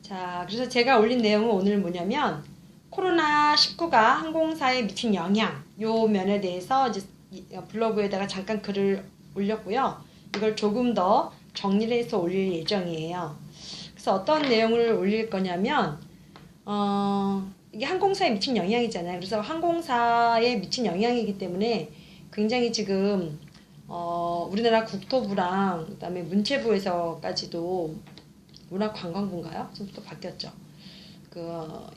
자, 그래서 제가 올린 내용은 오늘 뭐냐면 코로나19가 항공사에 미친 영향 요 면에 대해서 이제 블로그에다가 잠깐 글을 올렸고요. 이걸 조금 더 정리를 해서 올릴 예정이에요. 그래서 어떤 내용을 올릴 거냐면 이게 항공사에 미친 영향이잖아요. 그래서 항공사에 미친 영향이기 때문에 굉장히 지금 우리나라 국토부랑 그다음에 문체부에서까지도 문화관광부인가요? 좀 또 바뀌었죠. 그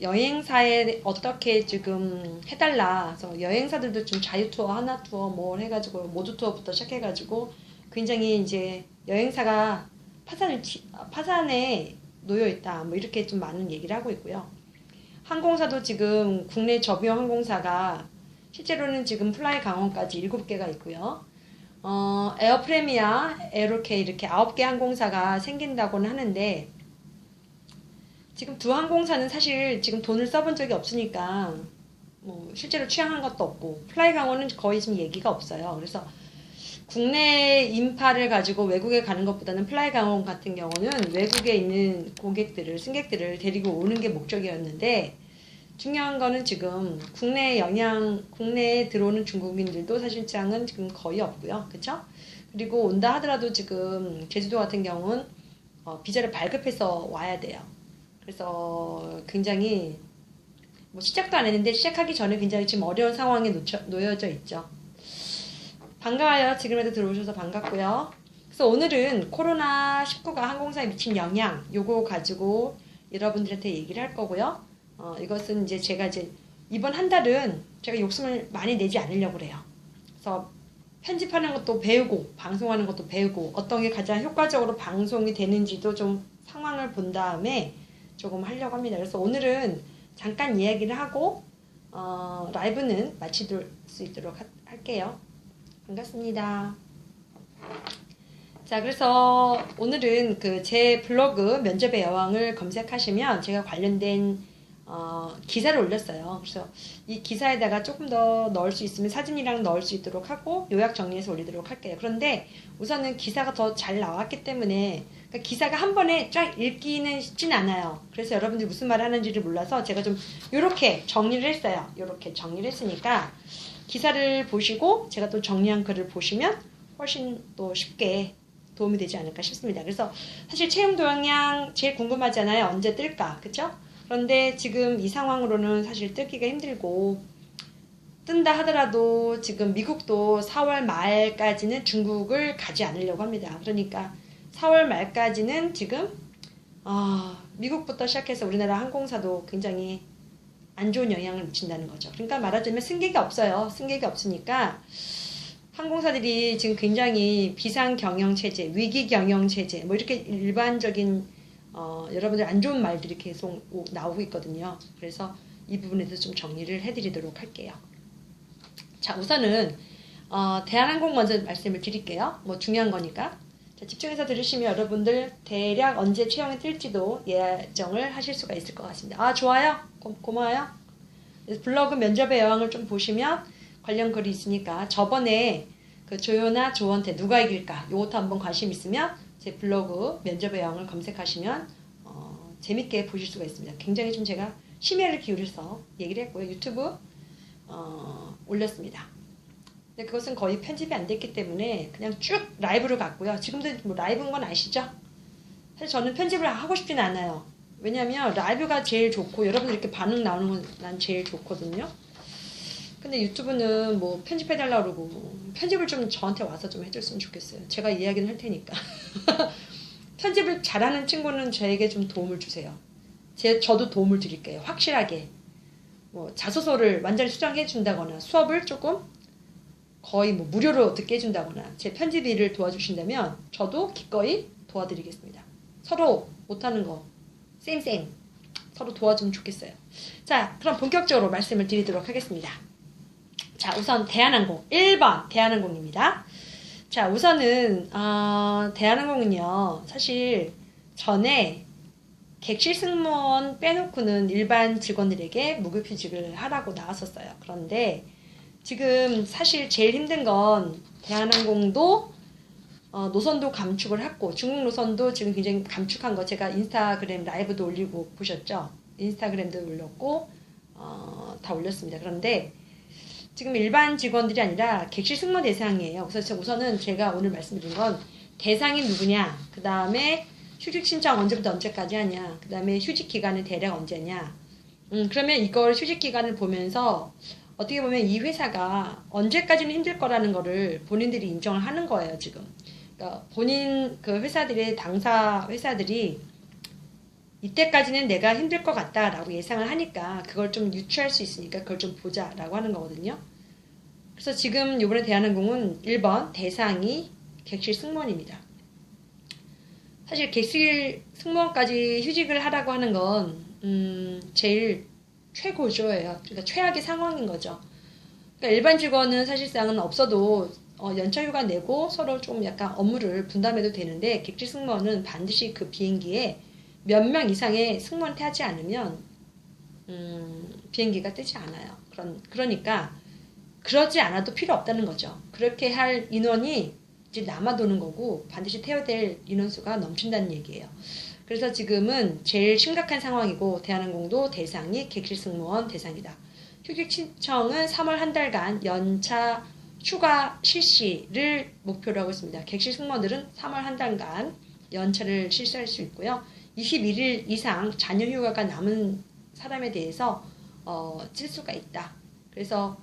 여행사에 어떻게 지금 해달라. 그래서 여행사들도 좀 자유 투어, 하나 투어 뭐 해가지고 모두 투어부터 시작해가지고 굉장히 이제 여행사가 파산에 놓여 있다. 뭐 이렇게 좀 많은 얘기를 하고 있고요. 항공사도 지금 국내 저비용 항공사가 실제로는 지금 플라이 강원까지 7개가 있고요. 에어 프레미아, 에어로케 이렇게 9개 항공사가 생긴다고는 하는데 지금 두 항공사는 사실 지금 돈을 써본 적이 없으니까 뭐 실제로 취항한 것도 없고 플라이 강원은 거의 지금 얘기가 없어요. 그래서 국내 인파를 가지고 외국에 가는 것보다는 플라이 강원 같은 경우는 외국에 있는 고객들을, 승객들을 데리고 오는 게 목적이었는데 중요한 거는 지금 국내에 들어오는 중국인들도 사실상은 지금 거의 없고요. 그쵸? 그리고 온다 하더라도 지금 제주도 같은 경우는 비자를 발급해서 와야 돼요. 그래서 굉장히 뭐 시작도 안 했는데 시작하기 전에 굉장히 지금 어려운 상황에 놓여져 있죠. 반가워요. 지금에도 들어오셔서 반갑고요. 그래서 오늘은 코로나19가 항공사에 미친 영향 요거 가지고 여러분들한테 얘기를 할 거고요. 이것은 이제 제가 이제 이번 한 달은 제가 욕심을 많이 내지 않으려고 그래요. 그래서 편집하는 것도 배우고 방송하는 것도 배우고 어떤 게 가장 효과적으로 방송이 되는지도 좀 상황을 본 다음에 조금 하려고 합니다. 그래서 오늘은 잠깐 이야기를 하고 라이브는 마칠 수 있도록 할게요. 반갑습니다. 자, 그래서 오늘은 그 제 블로그 면접의 여왕을 검색하시면 제가 관련된 기사를 올렸어요. 그래서 이 기사에다가 조금 더 넣을 수 있으면 사진이랑 넣을 수 있도록 하고 요약 정리해서 올리도록 할게요. 그런데 우선은 기사가 더 잘 나왔기 때문에 그러니까 기사가 한 번에 쫙 읽기는 쉽진 않아요. 그래서 여러분들이 무슨 말을 하는지를 몰라서 제가 좀 요렇게 정리를 했어요. 요렇게 정리를 했으니까 기사를 보시고 제가 또 정리한 글을 보시면 훨씬 또 쉽게 도움이 되지 않을까 싶습니다. 그래서 사실 채용 동향 제일 궁금하잖아요. 언제 뜰까? 그쵸? 그런데 지금 이 상황으로는 사실 뜯기가 힘들고 뜬다 하더라도 지금 미국도 4월 말까지는 중국을 가지 않으려고 합니다. 그러니까 4월 말까지는 지금 미국부터 시작해서 우리나라 항공사도 굉장히 안 좋은 영향을 미친다는 거죠. 그러니까 말하자면 승객이 없어요. 승객이 없으니까 항공사들이 지금 굉장히 비상경영체제, 위기경영체제 뭐 이렇게 일반적인 여러분들 안 좋은 말들이 계속 나오고 있거든요. 그래서 이 부분에서 좀 정리를 해드리도록 할게요. 자, 우선은 대한항공 먼저 말씀을 드릴게요. 뭐 중요한 거니까. 자, 집중해서 들으시면 여러분들 대략 언제 채용이 뜰지도 예정을 하실 수가 있을 것 같습니다. 아, 좋아요. 고마워요. 블로그 면접의 여왕을 좀 보시면 관련 글이 있으니까 저번에 그 조요나 조원태 누가 이길까 요것도 한번 관심 있으면 제 블로그 면접의 여왕을 검색하시면 재밌게 보실 수가 있습니다. 굉장히 좀 제가 심혈을 기울여서 얘기를 했고요. 유튜브 올렸습니다. 근데 그것은 거의 편집이 안 됐기 때문에 그냥 쭉 라이브로 갔고요. 지금도 뭐 라이브인 건 아시죠? 사실 저는 편집을 하고 싶지는 않아요. 왜냐면 라이브가 제일 좋고 여러분들 이렇게 반응 나오는 건 난 제일 좋거든요. 근데 유튜브는 뭐 편집해달라고 그러고 편집을 좀 저한테 와서 좀 해줬으면 좋겠어요. 제가 이야기는 할 테니까. 편집을 잘하는 친구는 저에게 좀 도움을 주세요. 저도 도움을 드릴게요. 확실하게. 뭐 자소서를 완전히 수정해 준다거나 수업을 조금 거의 뭐 무료로 듣게 해준다거나 제 편집 일을 도와주신다면 저도 기꺼이 도와드리겠습니다. 서로 못하는 거 쌩쌩 서로 도와주면 좋겠어요. 자, 그럼 본격적으로 말씀을 드리도록 하겠습니다. 자, 우선 대한항공 1번 대한항공입니다. 자, 우선은 대한항공은요 사실 전에 객실 승무원 빼놓고는 일반 직원들에게 무급휴직을 하라고 나왔었어요. 그런데 지금 사실 제일 힘든 건 대한항공도 노선도 감축을 했고 중국 노선도 지금 굉장히 감축한 거 제가 인스타그램 라이브도 올리고 보셨죠? 인스타그램도 올렸고 다 올렸습니다. 그런데 지금 일반 직원들이 아니라 객실 승무원 대상이에요. 그래서 우선은 제가 오늘 말씀드린 건 대상이 누구냐, 그 다음에 휴직 신청 언제부터 언제까지 하냐, 그 다음에 휴직 기간은 대략 언제냐. 그러면 이걸 휴직 기간을 보면서 어떻게 보면 이 회사가 언제까지는 힘들 거라는 거를 본인들이 인정을 하는 거예요, 지금. 그러니까 본인 그 회사들의 당사 회사들이 이때까지는 내가 힘들 것 같다라고 예상을 하니까 그걸 좀 유추할 수 있으니까 그걸 좀 보자라고 하는 거거든요. 그래서 지금 이번에 대한항공은 1번 대상이 객실 승무원입니다. 사실 객실 승무원까지 휴직을 하라고 하는 건 제일 최고조예요. 그러니까 최악의 상황인 거죠. 그러니까 일반 직원은 사실상은 없어도 연차 휴가 내고 서로 좀 약간 업무를 분담해도 되는데 객실 승무원은 반드시 그 비행기에 몇 명 이상의 승무원 타지 않으면 비행기가 뜨지 않아요. 그러니까 그러지 않아도 필요 없다는 거죠. 그렇게 할 인원이 이제 남아도는 거고 반드시 태워야 될 인원수가 넘친다는 얘기예요. 그래서 지금은 제일 심각한 상황이고 대한항공도 대상이 객실 승무원 대상이다. 휴직 신청은 3월 한 달간 연차 휴가 실시를 목표로 하고 있습니다. 객실 승무원들은 3월 한 달간 연차를 실시할 수 있고요. 21일 이상 잔여 휴가가 남은 사람에 대해서 찔 수가 있다. 그래서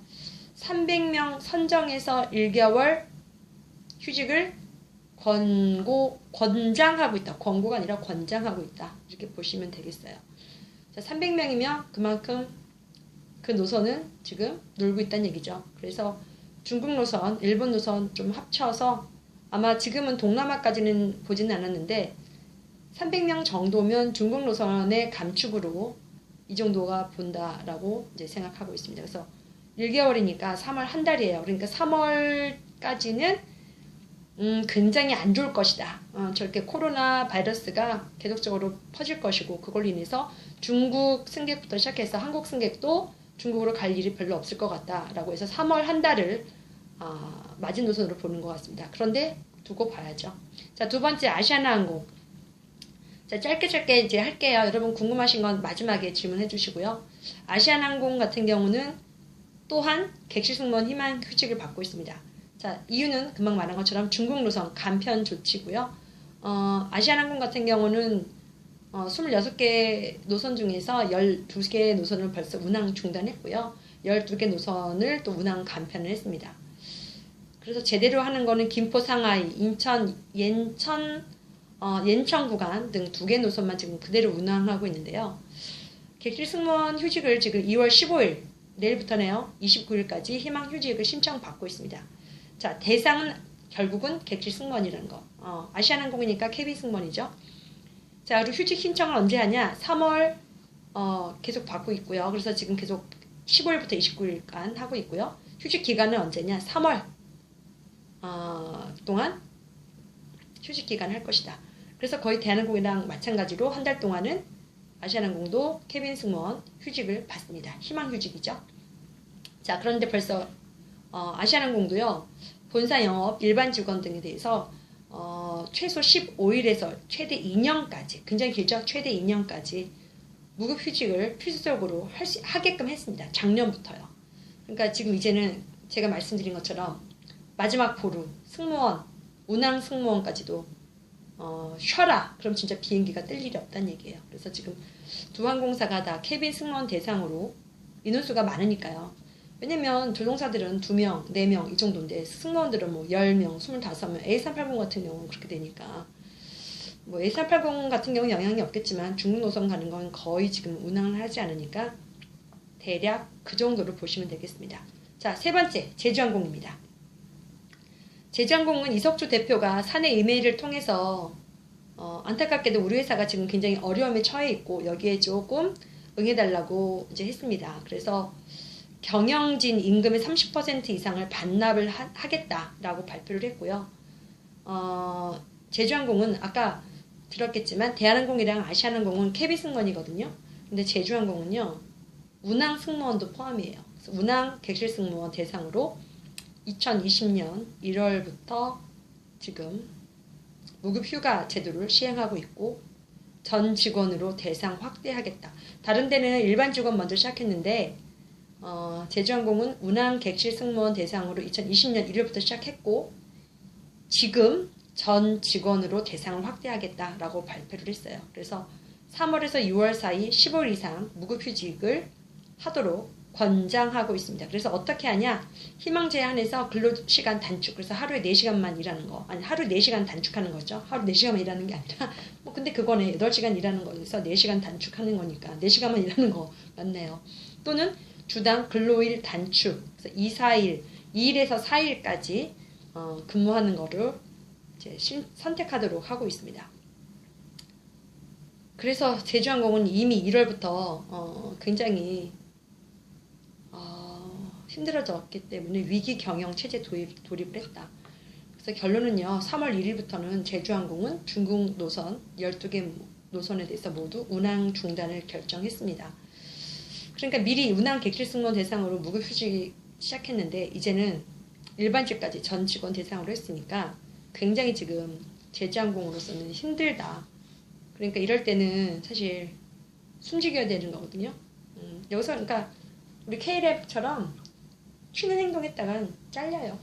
300명 선정해서 1개월 휴직을 권장하고 있다. 권고가 아니라 권장하고 있다. 이렇게 보시면 되겠어요. 자, 300명이면 그만큼 그 노선은 지금 놀고 있다는 얘기죠. 그래서 중국 노선, 일본 노선 좀 합쳐서 아마 지금은 동남아까지는 보지는 않았는데 300명 정도면 중국 노선의 감축으로 이 정도가 본다라고 이제 생각하고 있습니다. 그래서 1개월이니까 3월 한 달이에요. 그러니까 3월까지는 굉장히 안 좋을 것이다. 저렇게 코로나 바이러스가 계속적으로 퍼질 것이고 그걸로 인해서 중국 승객부터 시작해서 한국 승객도 중국으로 갈 일이 별로 없을 것 같다라고 해서 3월 한 달을 마지노선으로 보는 것 같습니다. 그런데 두고 봐야죠. 자, 두 번째 아시아나항공. 자, 짧게 이제 할게요. 여러분 궁금하신 건 마지막에 질문해 주시고요. 아시아나항공 같은 경우는 또한 객실 승무원 희망 휴직을 받고 있습니다. 자, 이유는 금방 말한 것처럼 중국 노선 간편 조치고요. 아시아나항공 같은 경우는 26개 노선 중에서 12개 노선을 벌써 운항 중단했고요. 12개 노선을 또 운항 간편을 했습니다. 그래서 제대로 하는 거는 김포, 상하이, 인천, 옌천 구간 등 2개 노선만 지금 그대로 운항하고 있는데요. 객실 승무원 휴직을 지금 2월 15일, 내일부터네요. 29일까지 희망 휴직을 신청받고 있습니다. 자, 대상은 결국은 객실 승무원이라는 거. 아시아나항공이니까 캐빈 승무원이죠. 자, 그리고 휴직 신청을 언제 하냐? 3월 계속 받고 있고요. 그래서 지금 계속 15일부터 29일간 하고 있고요. 휴직 기간은 언제냐? 3월 동안 휴직 기간을 할 것이다. 그래서 거의 대한항공이랑 마찬가지로 한 달 동안은 아시아나항공도 캐빈 승무원 휴직을 받습니다. 희망 휴직이죠. 자, 그런데 벌써 아시아나항공도요. 본사 영업, 일반 직원 등에 대해서 최소 15일에서 최대 2년까지, 굉장히 길죠? 최대 2년까지 무급 휴직을 필수적으로 하게끔 했습니다. 작년부터요. 그러니까 지금 이제는 제가 말씀드린 것처럼 마지막 보루, 승무원, 운항 승무원까지도 쉬어라. 그럼 진짜 비행기가 뜰 일이 없다는 얘기예요. 그래서 지금 두 항공사가 다 캐빈 승무원 대상으로 인원수가 많으니까요. 왜냐면 조종사들은 2명, 4명 이 정도인데 승무원들은 뭐 10명, 25명, A380 같은 경우는 그렇게 되니까 뭐 A380 같은 경우는 영향이 없겠지만 중국 노선 가는 건 거의 지금 운항을 하지 않으니까 대략 그 정도로 보시면 되겠습니다. 자, 세 번째 제주항공입니다. 제주항공은 이석주 대표가 사내 이메일을 통해서 안타깝게도 우리 회사가 지금 굉장히 어려움에 처해 있고 여기에 조금 응해달라고 이제 했습니다. 그래서 경영진 임금의 30% 이상을 반납을 하겠다라고 발표를 했고요. 제주항공은 아까 들었겠지만 대한항공이랑 아시아나항공은 캐빈 승무원이거든요. 근데 제주항공은요. 운항 승무원도 포함이에요. 그래서 운항 객실 승무원 대상으로 2020년 1월부터 지금 무급 휴가 제도를 시행하고 있고 전 직원으로 대상 확대하겠다. 다른 데는 일반 직원 먼저 시작했는데 제주항공은 운항 객실 승무원 대상으로 2020년 1월부터 시작했고 지금 전 직원으로 대상을 확대하겠다라고 발표를 했어요. 그래서 3월에서 6월 사이 10월 이상 무급휴직을 하도록 권장하고 있습니다. 그래서 어떻게 하냐? 희망 제한에서 근로시간 단축. 그래서 하루에 4시간만 일하는 거. 아니, 하루 4시간 단축하는 거죠. 하루 4시간만 일하는 게 아니라 근데 그거네. 8시간 일하는 거에서 4시간 단축하는 거니까 4시간만 일하는 거 맞네요. 또는 주당 근로일 단축. 그래서 2일에서 4일까지 근무하는 거를 이제 선택하도록 하고 있습니다. 그래서 제주항공은 이미 1월부터 굉장히 힘들어졌기 때문에 위기 경영 체제 돌입을 했다. 그래서 결론은요. 3월 1일부터는 제주항공은 중국 노선 12개 노선에 대해서 모두 운항 중단을 결정했습니다. 그러니까 미리 운항 객실 승무원 대상으로 무급휴직 시작했는데 이제는 일반직까지 전 직원 대상으로 했으니까 굉장히 지금 제주항공으로서는 힘들다. 그러니까 이럴 때는 사실 숨죽여야 되는 거거든요. 여기서 그러니까 우리 K랩처럼 튀는 행동했다간 잘려요.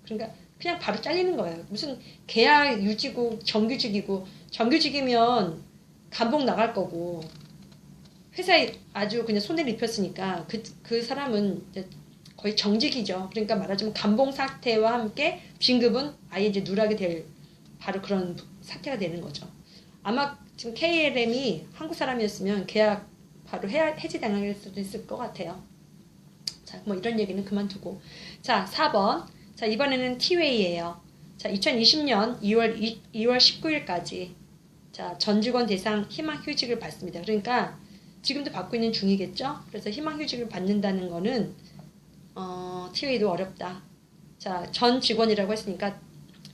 그러니까 그냥 바로 잘리는 거예요. 무슨 계약 유지고 정규직이고 정규직이면 감봉 나갈 거고 회사에 아주 그냥 손해를 입혔으니까 그 사람은 이제 거의 정직이죠. 그러니까 말하자면 감봉 사태와 함께 진급은 아예 이제 누락이 될 바로 그런 사태가 되는 거죠. 아마 지금 KLM이 한국 사람이었으면 계약 바로 해지당할 수도 있을 것 같아요. 자, 뭐 이런 얘기는 그만두고. 자, 4번. 자, 이번에는 T-웨이예요. 자, 2020년 2월 19일까지 자, 전 직원 대상 희망휴직을 받습니다. 그러니까 지금도 받고 있는 중이겠죠? 그래서 희망휴직을 받는다는 거는 T-웨이도 어렵다. 자, 전 직원이라고 했으니까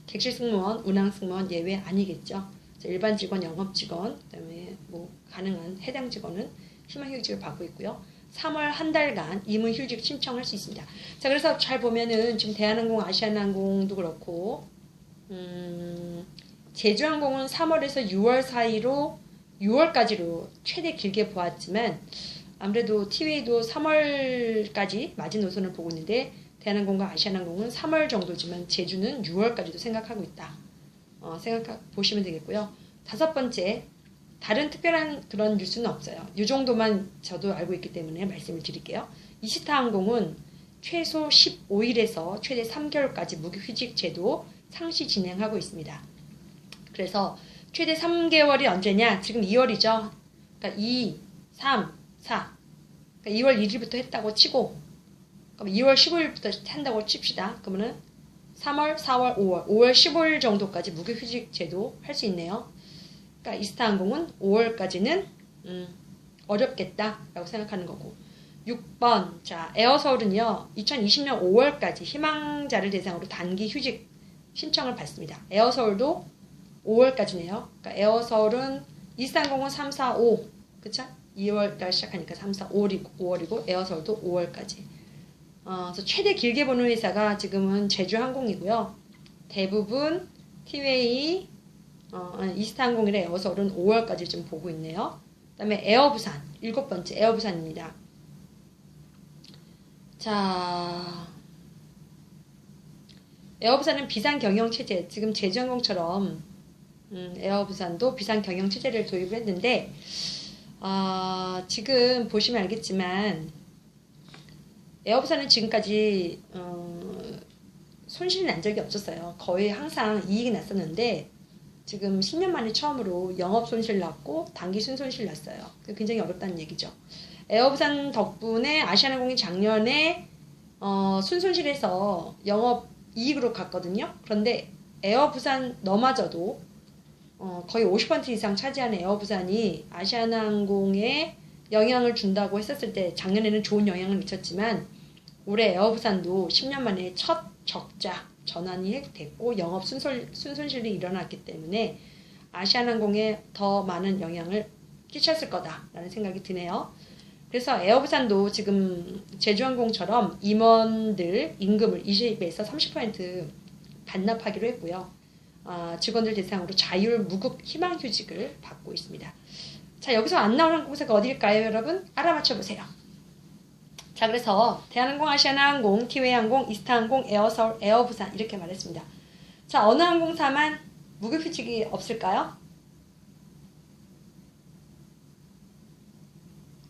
객실 승무원, 운항 승무원 예외 아니겠죠? 자, 일반 직원, 영업 직원, 그다음에 뭐 가능한 해당 직원은 희망휴직을 받고 있고요. 3월 한 달간 임의휴직 신청할 수 있습니다. 자, 그래서 잘 보면은 지금 대한항공, 아시아나항공도 그렇고, 제주항공은 3월에서 6월 사이로 6월까지로 최대 길게 보았지만 아무래도 T-웨이도 3월까지 마지노선을 보고 있는데 대한항공과 아시아나항공은 3월 정도지만 제주는 6월까지도 생각하고 있다. 보시면 되겠고요. 5번째, 다른 특별한 그런 뉴스는 없어요. 이 정도만 저도 알고 있기 때문에 말씀을 드릴게요. 이시타항공은 최소 15일에서 최대 3개월까지 무급휴직 제도 상시 진행하고 있습니다. 그래서 최대 3개월이 언제냐? 지금 2월이죠. 그러니까 2, 3, 4. 그러니까 2월 1일부터 했다고 치고, 그럼 2월 15일부터 한다고 칩시다. 그러면은 3월, 4월, 5월 15일 정도까지 무급휴직 제도 할 수 있네요. 그러니까 이스타항공은 5월까지는 어렵겠다라고 생각하는 거고. 6번, 자, 에어서울은요, 2020년 5월까지 희망자를 대상으로 단기 휴직 신청을 받습니다. 에어서울도 5월까지네요. 그러니까 에어서울은 이스타항공은 3, 4, 5, 그쵸? 2월달 시작하니까 3, 4, 5월이고 에어서울도 5월까지. 그래서 최대 길게 보는 회사가 지금은 제주항공이고요. 대부분 T-웨이, 이스타항공이랑 에어서울은 5월까지 좀 보고 있네요. 그 다음에 에어부산, 7번째 에어부산입니다. 자, 에어부산은 비상경영체제, 지금 제주항공처럼 에어부산도 비상경영체제를 도입을 했는데 지금 보시면 알겠지만 에어부산은 지금까지 손실이 난 적이 없었어요. 거의 항상 이익이 났었는데 지금 10년 만에 처음으로 영업 손실 났고 단기 순손실 났어요. 굉장히 어렵다는 얘기죠. 에어부산 덕분에 아시아나항공이 작년에 순손실에서 영업 이익으로 갔거든요. 그런데 에어부산 너마저도 거의 50% 이상 차지하는 에어부산이 아시아나항공에 영향을 준다고 했었을 때 작년에는 좋은 영향을 미쳤지만 올해 에어부산도 10년 만에 첫 적자 전환이 됐고 영업 순손실이 일어났기 때문에 아시아나항공에 더 많은 영향을 끼쳤을 거다라는 생각이 드네요. 그래서 에어부산도 지금 제주항공처럼 임원들 임금을 20에서 30% 반납하기로 했고요. 직원들 대상으로 자율 무급 희망휴직을 받고 있습니다. 자, 여기서 안 나오는 항공사가 어딜까요, 여러분? 알아맞혀 보세요. 자, 그래서 대한항공, 아시아나항공, 티웨이항공, 이스타항공, 에어서울, 에어부산 이렇게 말했습니다. 자, 어느 항공사만 무급휴직이 없을까요?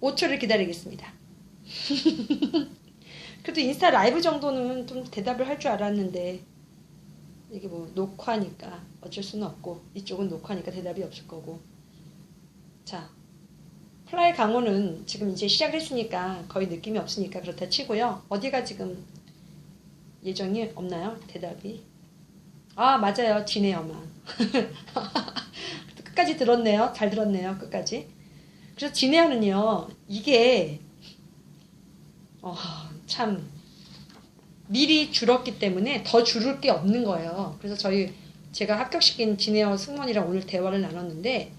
5초를 기다리겠습니다. 그래도 인스타 라이브 정도는 좀 대답을 할 줄 알았는데 이게 뭐 녹화니까 어쩔 수는 없고 이쪽은 녹화니까 대답이 없을 거고. 자, 플라이 강호는 지금 이제 시작을 했으니까 거의 느낌이 없으니까 그렇다 치고요. 어디가 지금 예정이 없나요? 대답이. 맞아요. 지네어만. 끝까지 들었네요. 잘 들었네요. 끝까지. 그래서 지네어는요. 이게 참 미리 줄었기 때문에 더 줄을 게 없는 거예요. 그래서 제가 합격시킨 지네어 승무원이랑 오늘 대화를 나눴는데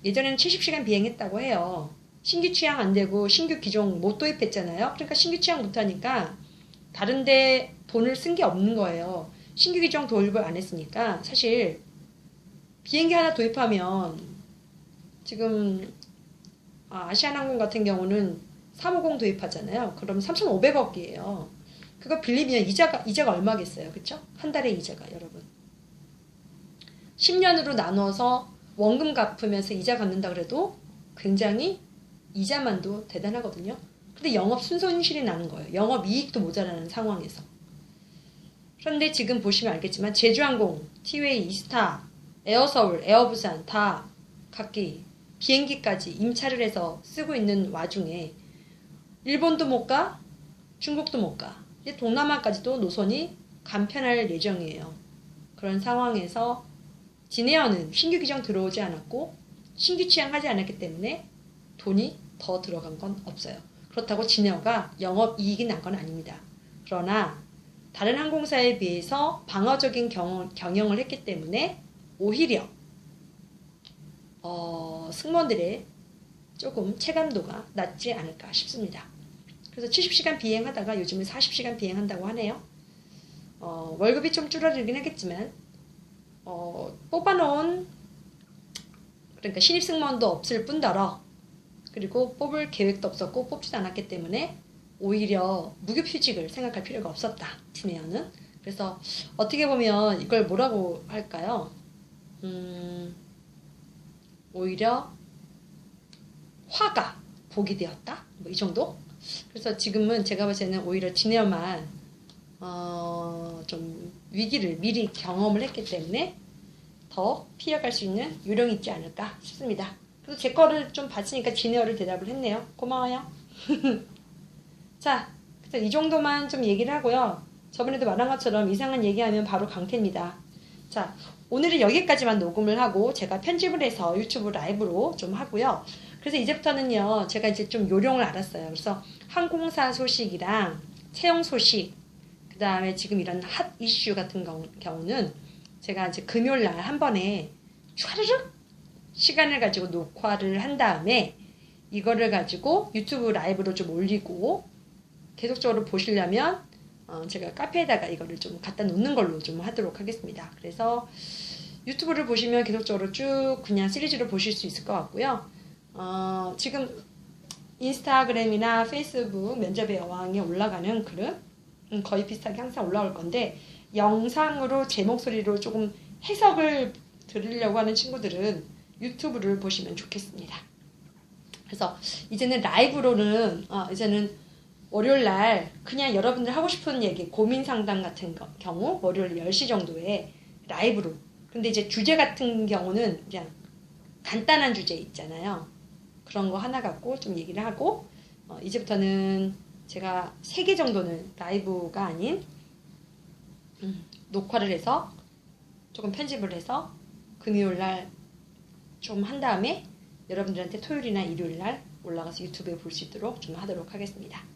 예전에는 70시간 비행했다고 해요. 신규 취향 안 되고 신규 기종 못 도입했잖아요. 그러니까 신규 취향 못 하니까 다른데 돈을 쓴 게 없는 거예요. 신규 기종 도입을 안 했으니까 사실 비행기 하나 도입하면 지금 아시아나항공 같은 경우는 350 도입하잖아요. 그럼 3,500억이에요. 그거 빌리면 이자가 얼마겠어요. 그쵸? 한 달에 이자가 여러분. 10년으로 나눠서 원금 갚으면서 이자 갚는다 그래도 굉장히 이자만도 대단하거든요. 근데 영업 순손실이 나는 거예요. 영업 이익도 모자라는 상황에서. 그런데 지금 보시면 알겠지만 제주항공, 티웨이, 이스타, 에어서울, 에어부산 다 각기 비행기까지 임차를 해서 쓰고 있는 와중에 일본도 못 가, 중국도 못 가. 이제 동남아까지도 노선이 간편할 예정이에요. 그런 상황에서 지네어는 신규 기종 들어오지 않았고 신규 취향하지 않았기 때문에 돈이 더 들어간 건 없어요. 그렇다고 지네어가 영업이익이 난 건 아닙니다. 그러나 다른 항공사에 비해서 방어적인 경영을 했기 때문에 오히려 승무원들의 조금 체감도가 낮지 않을까 싶습니다. 그래서 70시간 비행하다가 요즘은 40시간 비행한다고 하네요. 월급이 좀 줄어들긴 하겠지만 뽑아놓은 그러니까 신입 승무원도 없을 뿐더러 그리고 뽑을 계획도 없었고 뽑지도 않았기 때문에 오히려 무급휴직을 생각할 필요가 없었다. 지네어는. 그래서 어떻게 보면 이걸 뭐라고 할까요? 오히려 화가 복이 되었다. 뭐 이 정도? 그래서 지금은 제가 봤을 때는 오히려 지네어만 좀 위기를 미리 경험을 했기 때문에 더 피해갈 수 있는 요령이 있지 않을까 싶습니다. 그래서 제 거를 좀 봤으니까 지네어를 대답을 했네요. 고마워요. 자, 그래서 이 정도만 좀 얘기를 하고요. 저번에도 말한 것처럼 이상한 얘기하면 바로 강퇴입니다. 자, 오늘은 여기까지만 녹음을 하고 제가 편집을 해서 유튜브 라이브로 좀 하고요. 그래서 이제부터는요, 제가 이제 좀 요령을 알았어요. 그래서 항공사 소식이랑 채용 소식, 그 다음에 지금 이런 핫 이슈 같은 경우는 제가 이제 금요일 날 한 번에 촤르륵 시간을 가지고 녹화를 한 다음에 이거를 가지고 유튜브 라이브로 좀 올리고 계속적으로 보시려면 제가 카페에다가 이거를 좀 갖다 놓는 걸로 좀 하도록 하겠습니다. 그래서 유튜브를 보시면 계속적으로 쭉 그냥 시리즈로 보실 수 있을 것 같고요. 지금 인스타그램이나 페이스북 면접의 여왕에 올라가는 글은 거의 비슷하게 항상 올라올 건데 영상으로 제 목소리로 조금 해석을 들으려고 하는 친구들은 유튜브를 보시면 좋겠습니다. 그래서 이제는 라이브로는 이제는 월요일날 그냥 여러분들 하고 싶은 얘기 고민 상담 같은 경우 월요일 10시 정도에 라이브로. 근데 이제 주제 같은 경우는 그냥 간단한 주제 있잖아요. 그런 거 하나 갖고 좀 얘기를 하고 이제부터는 제가 3개 정도는 라이브가 아닌 녹화를 해서 조금 편집을 해서 금요일날 좀 한 다음에 여러분들한테 토요일이나 일요일날 올라가서 유튜브에 볼 수 있도록 좀 하도록 하겠습니다.